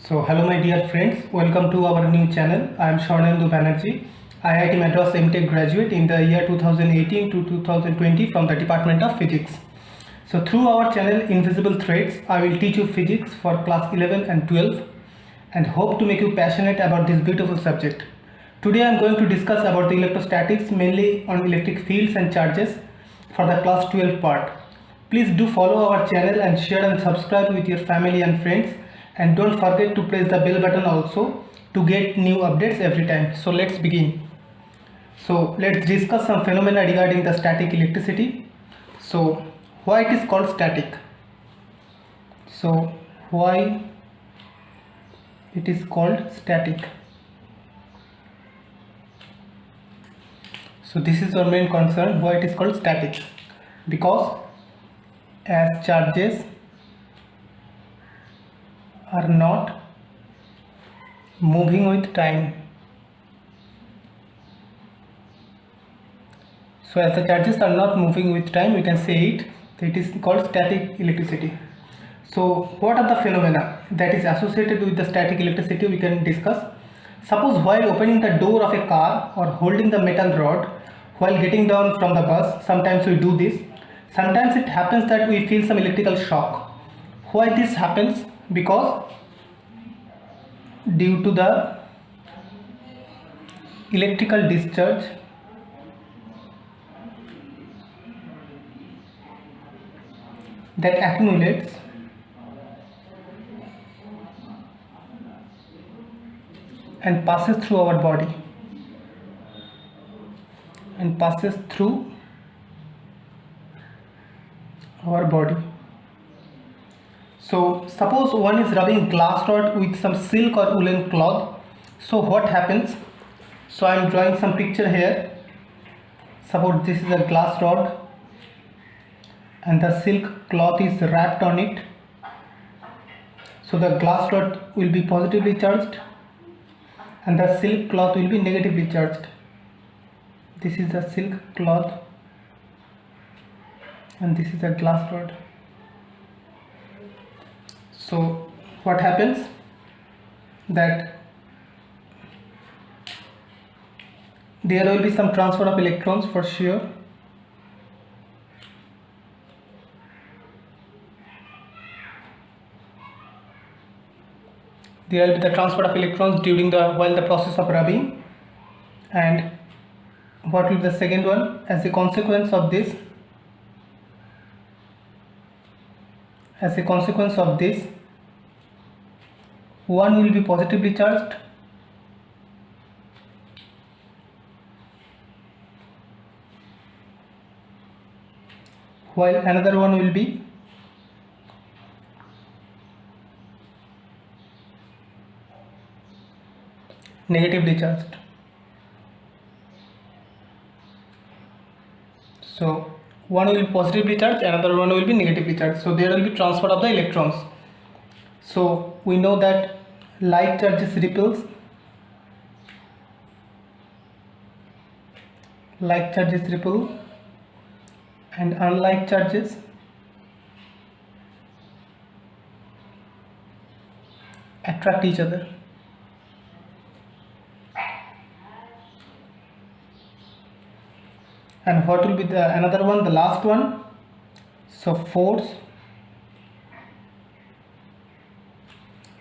Hello my dear friends, welcome to our new channel. I am Swarnendu Banerjee, IIT Madras MTech graduate in the year 2018 to 2020 from the Department of Physics. So through our channel Invisible Threads, I will teach you physics for class 11 and 12 and hope to make you passionate about this beautiful subject. Today I am going to discuss about the electrostatics, mainly on electric fields and charges for the class 12 part. Please do follow our channel and share and subscribe with your family and friends, and don't forget to press the bell button also to get new updates every time. So let's begin. So let's discuss some phenomena regarding the static electricity. So why it is called static? So why it is called static? So this is our main concern, why it is called static. Because as charges are not moving with time. So as the charges are not moving with time, we can say it is called static electricity. So what are the phenomena that is associated with the static electricity we can discuss. Suppose while opening the door of a car or holding the metal rod while getting down from the bus, sometimes we do this. Sometimes it happens that we feel some electrical shock. Why this happens? Because due to the electrical discharge that accumulates and passes through our body So suppose one is rubbing glass rod with some silk or woolen cloth. So what happens? So I am drawing some picture here. Suppose this is a glass rod and the silk cloth is wrapped on it. So the glass rod will be positively charged and the silk cloth will be negatively charged. This is the silk cloth and this is a glass rod. So what happens? That there will be some transfer of electrons for sure. There will be the transfer of electrons during while the process of rubbing. And what will be the second one? As a consequence of this, one will be positively charged while another one will be negatively charged. So one will be positively charged, another one will be negatively charged. So there will be transfer of the electrons. So we know that like charges repels, and unlike charges attract each other. And what will be the another one, the last one? So force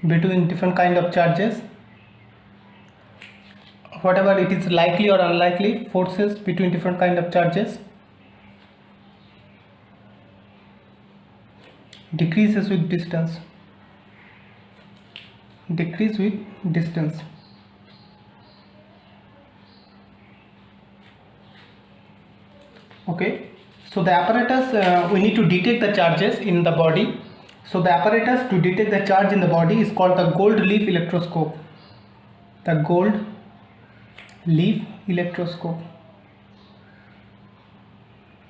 between different kind of charges, whatever it is likely or unlikely, forces between different kind of charges decreases with distance. Okay, so the apparatus we need to detect the charges in the body. So the apparatus to detect the charge in the body is called the gold leaf electroscope.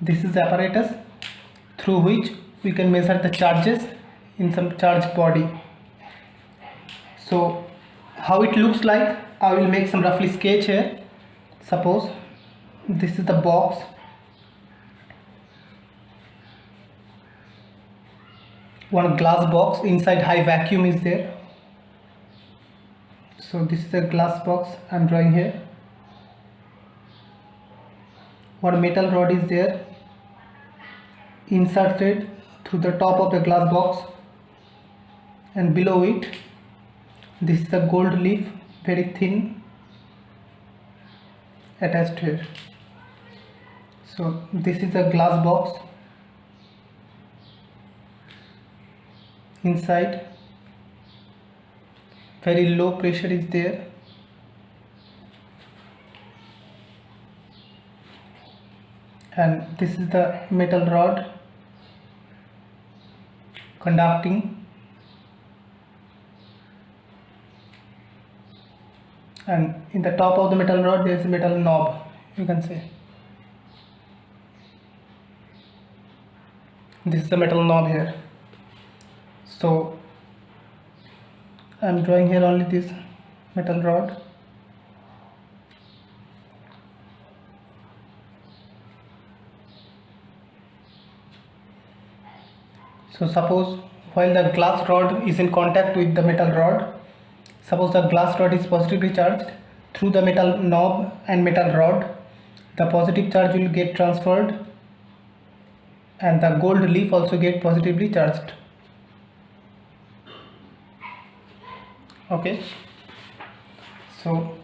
This is the apparatus through which we can measure the charges in some charged body. So how it looks like, I will make some roughly sketch here. Suppose this is the box. One glass box, inside high vacuum is there. So this is a glass box I'm drawing here. One metal rod is there inserted through the top of the glass box, and below it this is the gold leaf, very thin, attached here. So this is a glass box. Inside very low pressure is there, and this is the metal rod conducting, and in the top of the metal rod there is a metal knob, you can say. This is the metal knob here. So I'm drawing here only this metal rod. So suppose while the glass rod is in contact with the metal rod, suppose the glass rod is positively charged, through the metal knob and metal rod the positive charge will get transferred, and the gold leaf also get positively charged. Okay, so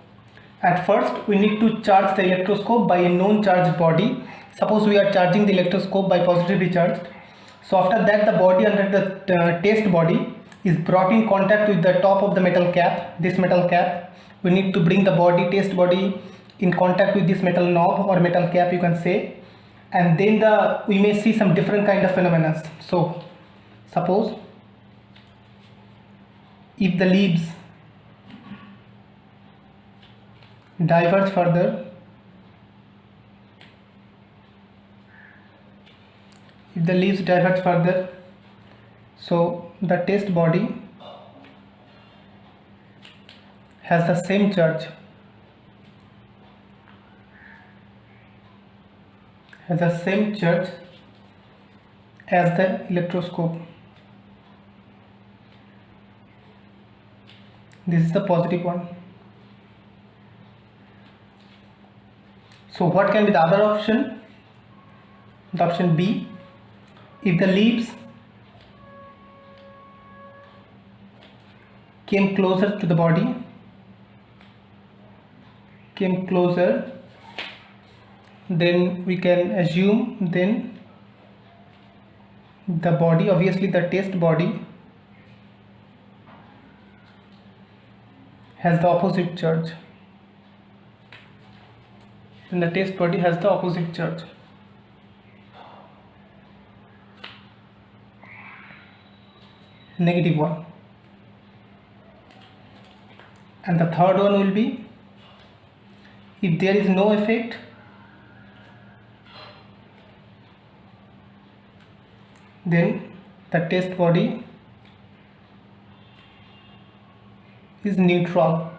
at first we need to charge the electroscope by a known charged body. Suppose we are charging the electroscope by positively charged. So after that the body under the test body is brought in contact with the top of the metal cap, this metal cap. We need to bring the body, test body, in contact with this metal knob or metal cap, you can say, and then we may see some different kind of phenomena. So suppose if the leaves diverge further, so the test body has the same charge, as the electroscope. This is the positive one. So what can be the other option? The option B, if the leaves came closer to the body, then we can assume then the body, obviously the test body, has the opposite charge, and the test body has the opposite charge. Negative one. And the third one will be, if there is no effect, then the test body is neutral.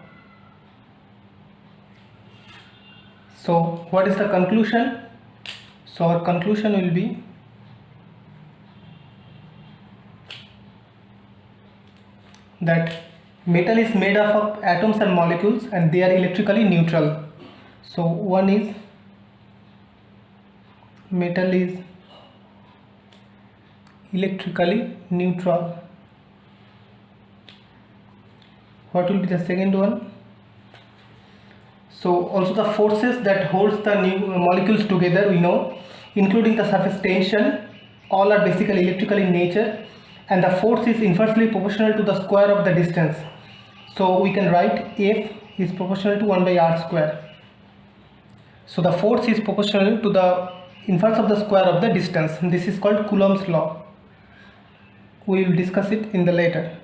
So what is the conclusion? So our conclusion will be that metal is made up of atoms and molecules and they are electrically neutral. So one is metal is electrically neutral. What will be the second one? So also the forces that holds the molecules together, we know, including the surface tension, all are basically electrical in nature, and the force is inversely proportional to the square of the distance. So we can write F is proportional to 1 by r square. So the force is proportional to the inverse of the square of the distance. This is called Coulomb's law. We will discuss it in the later.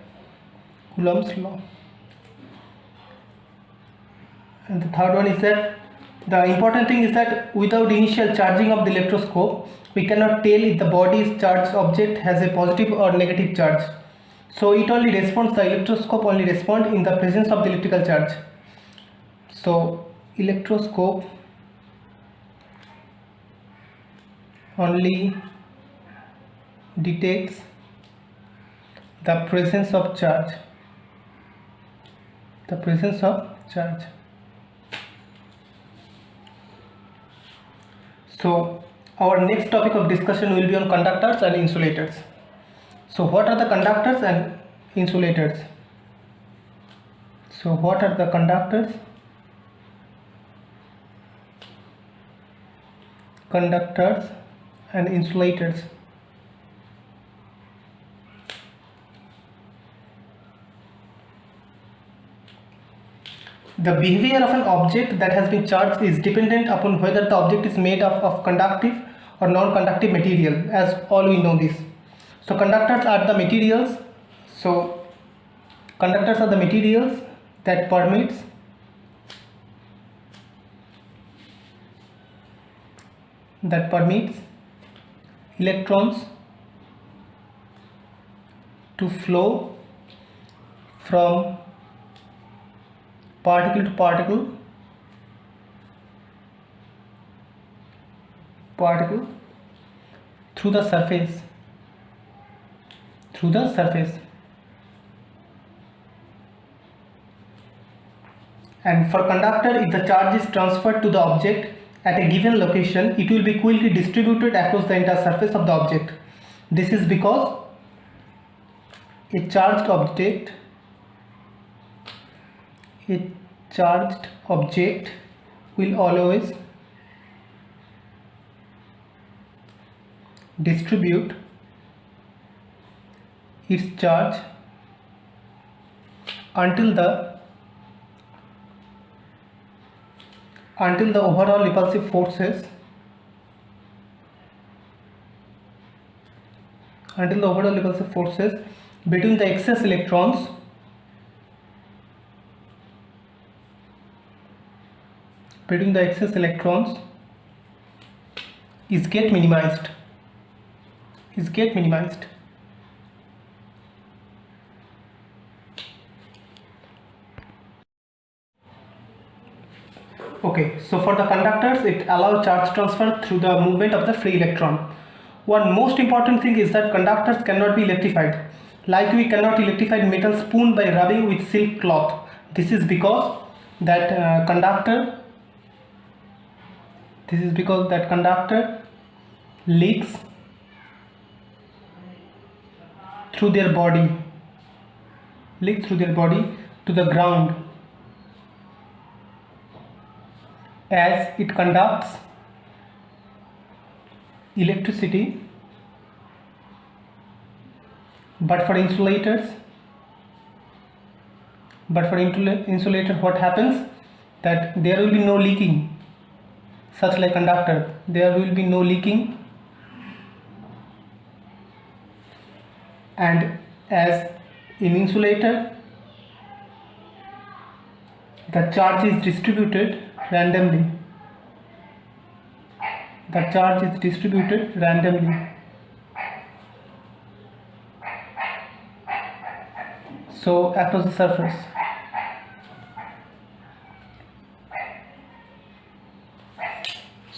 Coulomb's law. And the third one is that the important thing is that without initial charging of the electroscope, we cannot tell if the body's charged object has a positive or negative charge. So it only responds, the electroscope only responds in the presence of the electrical charge. So electroscope only detects the presence of charge the presence of charge. So our next topic of discussion will be on conductors and insulators. So what are the conductors and insulators? So what are the conductors and insulators? The behavior of an object that has been charged is dependent upon whether the object is made of conductive or non-conductive material, as all we know this. So conductors are the materials. So conductors are the materials that permits electrons to flow from particle to particle through the surface. And for conductor, if the charge is transferred to the object at a given location, it will be equally distributed across the entire surface of the object. This is because a charged object will always distribute its charge until the overall repulsive forces between the excess electrons is get minimized. Okay, so for the conductors, it allows charge transfer through the movement of the free electron. One most important thing is that conductors cannot be electrified. Like we cannot electrify metal spoon by rubbing with silk cloth. This is because that conductor leaks through their body to the ground, as it conducts electricity. But for insulators, what happens, that there will be no leaking. Such like conductor, there will be no leaking, and as in insulator, the charge is distributed randomly. So across the surface.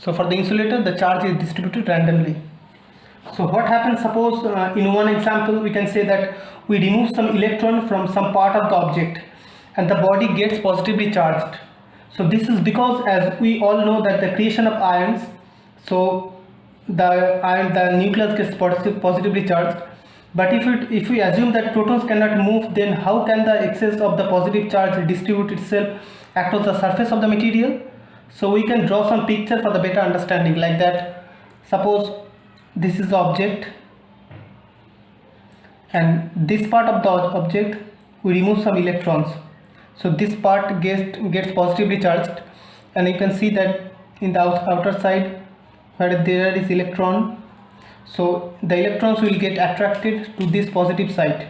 So for the insulator, the charge is distributed randomly. So what happens, suppose in one example we can say that we remove some electron from some part of the object and the body gets positively charged. So this is because, as we all know, that the creation of ions, so the nucleus gets positively charged. But if we assume that protons cannot move, then how can the excess of the positive charge distribute itself across the surface of the material? So we can draw some picture for the better understanding, like that. Suppose this is the object, and this part of the object we remove some electrons. So this part gets positively charged, and you can see that in the outer side where there is electron, so the electrons will get attracted to this positive side.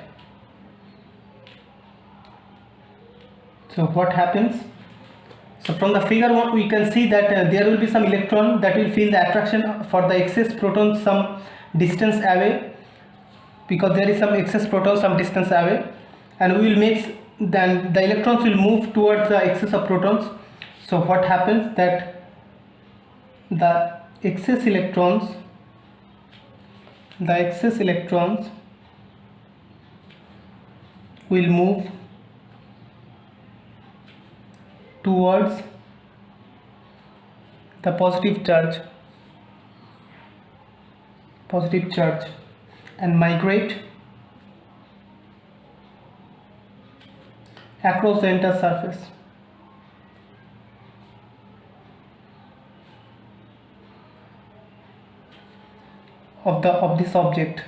So what happens? So from the figure 1 we can see that there will be some electron that will feel the attraction for the excess proton some distance away, because there is some excess proton some distance away, and we will then the electrons will move towards the excess of protons. So what happens, that the excess electrons will move towards the positive charge and migrate across the entire surface. Of this object.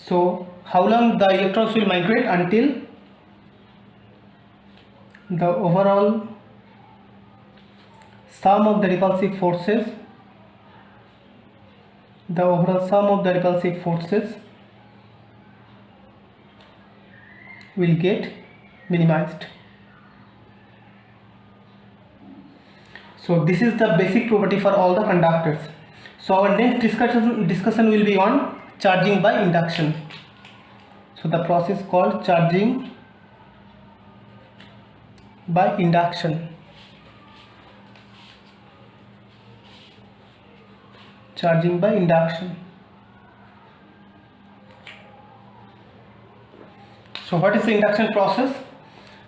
So how long the electrons will migrate? Until the overall sum of the repulsive forces will get minimized. So this is the basic property for all the conductors. So our next discussion will be on charging by induction. So the process called charging by induction. Charging by induction. So what is the induction process?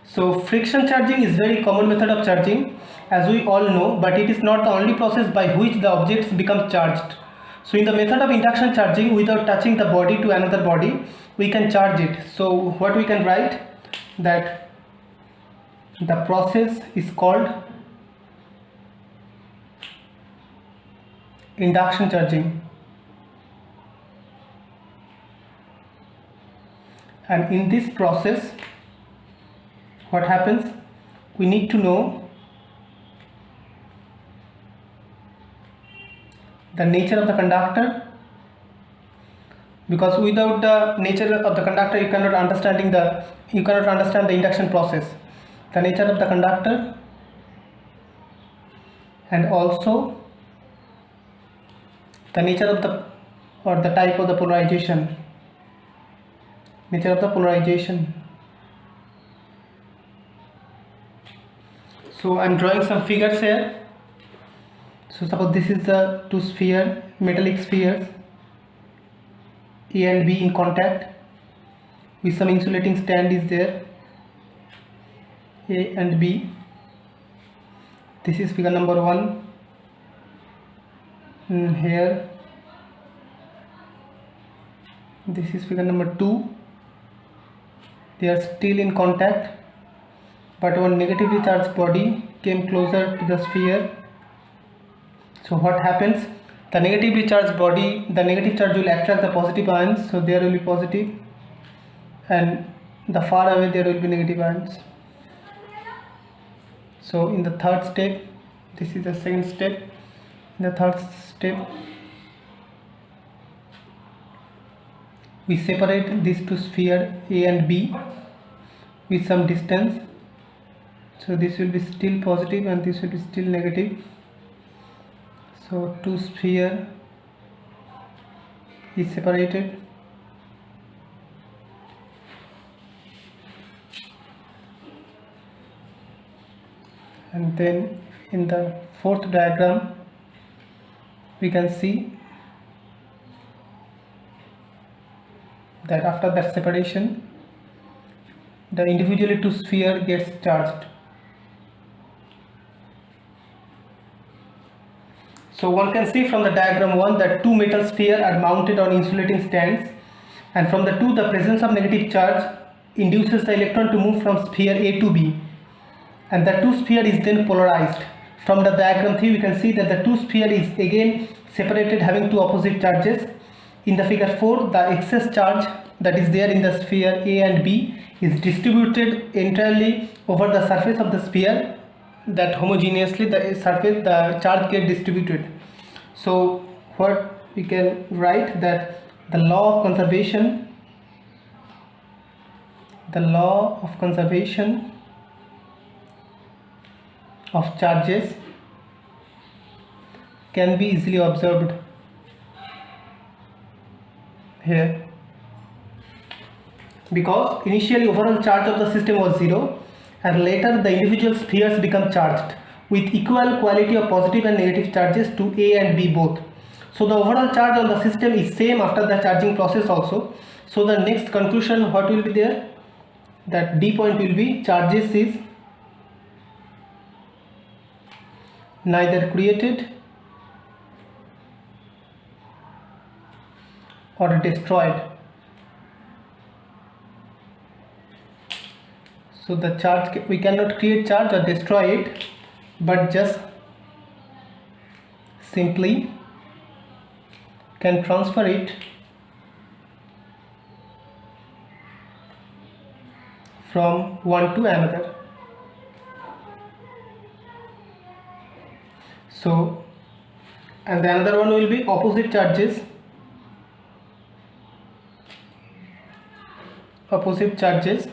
So friction charging is very common method of charging, as we all know, but it is not the only process by which the objects become charged. So in the method of induction charging, without touching the body to another body, we can charge it. So what we can write, that the process is called induction charging. And in this process, what happens? We need to know the nature of the conductor, because without the nature of the conductor you cannot understand the induction process. The nature of the conductor, and also the nature of the type of the polarization. Nature of the polarization. So I am drawing some figures here. So suppose this is the two metallic spheres, A and B in contact with some insulating stand is there, A and B. This is figure number 1. Here this is figure number 2. They are still in contact, but one negatively charged body came closer to the sphere. So what happens? The negatively charged body, the negative charge will attract the positive ions, so there will be positive, and the far away there will be negative ions. So in the third step, this is the second step. In the third step, we separate these two spheres A and B with some distance. So this will be still positive and this will be still negative. So two sphere is separated. And then in the fourth diagram we can see that after that separation, the individually two sphere gets charged. So one can see from the diagram 1 that two metal spheres are mounted on insulating stands, and from the two, the presence of negative charge induces the electron to move from sphere A to B, and the two sphere is then polarized. From the diagram 3 we can see that the two sphere is again separated, having two opposite charges. In the figure 4, the excess charge that is there in the sphere A and B is distributed entirely over the surface of the sphere, that homogeneously the charge get distributed. So what we can write, that the law of conservation of charges can be easily observed here, because initially overall charge of the system was 0, and later the individual spheres become charged with equal quality of positive and negative charges to A and B both. So the overall charge on the system is same after the charging process also. So the next conclusion what will be there, that D point will be charges is neither created or destroyed. So the charge, we cannot create charge or destroy it, but just simply can transfer it from one to another. So, and the another one will be opposite charges. Opposite charges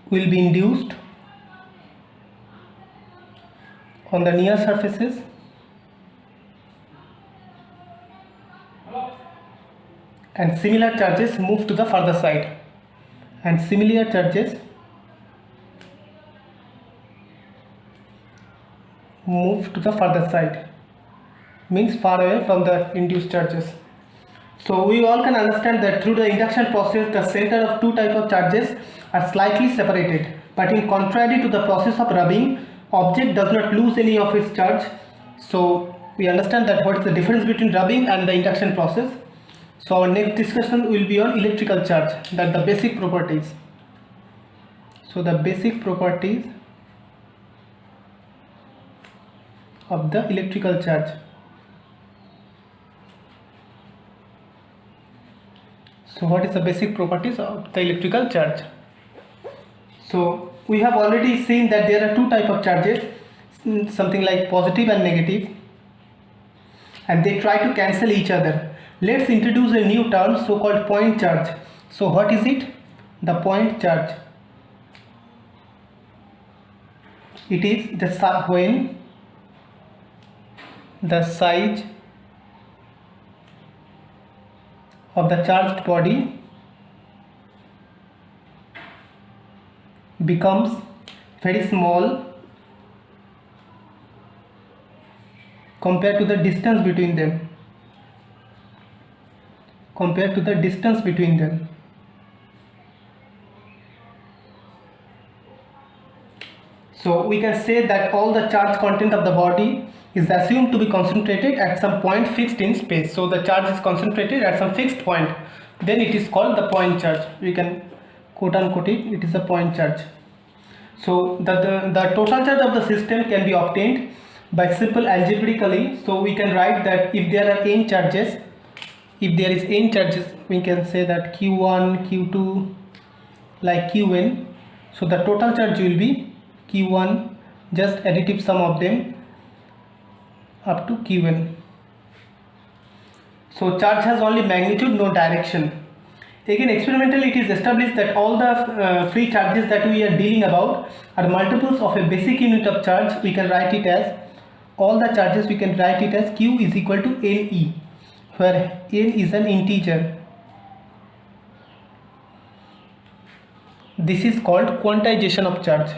will be induced on the near surfaces and similar charges move to the further side, and similar charges move to the further side means far away from the induced charges. So we all can understand that through the induction process the center of two types of charges are slightly separated, but in contrary to the process of rubbing, object does not lose any of its charge. So we understand that what is the difference between rubbing and the induction process. So our next discussion will be on electrical charge, that the basic properties. So the basic properties of the electrical charge. So what is the basic properties of the electrical charge? So we have already seen that there are two types of charges, something like positive and negative, and they try to cancel each other. Let's introduce a new term, so called point charge. So what is it? The point charge. It is the when the size of the charged body becomes very small compared to the distance between them. So we can say that all the charge content of the body is assumed to be concentrated at some point fixed in space. So the charge is concentrated at some fixed point, then it is called the point charge. We can quote unquote it is a point charge. So the total charge of the system can be obtained by simple algebraically. So we can write that if there are n charges, if there is n charges, we can say that q1, q2, like qn. So the total charge will be q1, just additive sum of them up to qn. So charge has only magnitude, no direction. Again, experimentally it is established that all the free charges that we are dealing about are multiples of a basic unit of charge. We can write it as, all the charges we can write it as q is equal to ne, where n is an integer. This is called quantization of charge.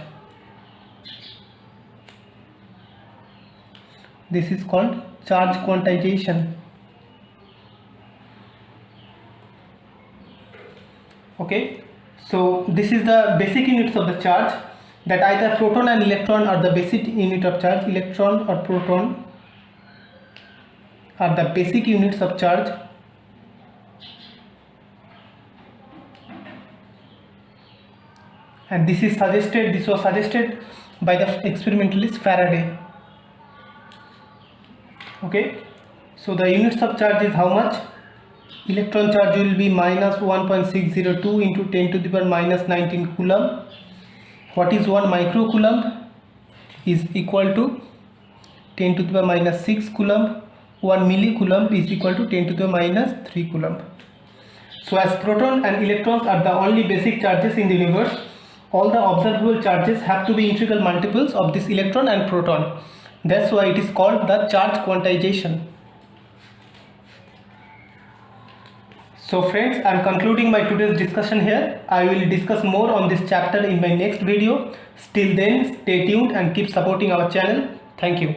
This is called charge quantization. Okay, so this is the basic units of the charge, that either proton and electron are the basic unit of charge. Electron or proton are the basic units of charge. And this was suggested by the experimentalist Faraday. Okay, so the units of charge is how much? Electron charge will be minus 1.602 into 10 to the power minus 19 coulomb. What is 1 microcoulomb? Is equal to 10 to the power minus 6 coulomb. 1 millicoulomb is equal to 10 to the power minus 3 coulomb. So as proton and electrons are the only basic charges in the universe, all the observable charges have to be integral multiples of this electron and proton. That's why it is called the charge quantization. So friends, I am concluding my today's discussion here. I will discuss more on this chapter in my next video. Till then, stay tuned and keep supporting our channel. Thank you.